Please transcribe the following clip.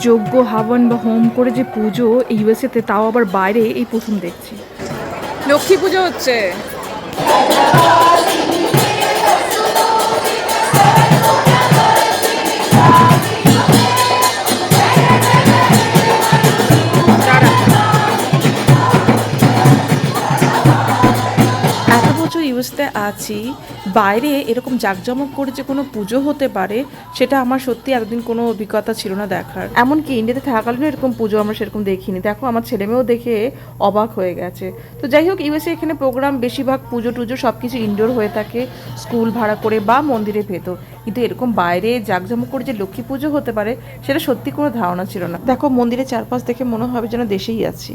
যজ্ঞ হাবন বা হোম করে যে পুজো ইউএসএতে, তাও আবার বাইরে, এই প্রথম দেখছি। লক্ষ্মী পুজো হচ্ছে। এত বছর ইউএসতে আছি, বাইরে এরকম জাঁকজমক করে যে কোনো পুজো হতে পারে সেটা আমার সত্যি এতদিন কোনো অভিজ্ঞতা ছিল না দেখার। এমনকি ইন্ডিয়াতে থাকাকালীন এরকম পুজো আমরা সেরকম দেখিনি। দেখো আমার ছেলেমেয়েও দেখে অবাক হয়ে গেছে। তো যাই হোক, ইউএসএ এখানে প্রোগ্রাম বেশিরভাগ পুজো টুজো সব কিছু ইনডোর হয়ে থাকে, স্কুল ভাড়া করে বা মন্দিরের ভেতর। কিন্তু এরকম বাইরে জাঁকজমক করে যে লক্ষ্মী পুজো হতে পারে সেটা সত্যি কোনো ধারণা ছিল না। দেখো মন্দিরের চারপাশ দেখে মনে হবে যেন দেশেই আছি।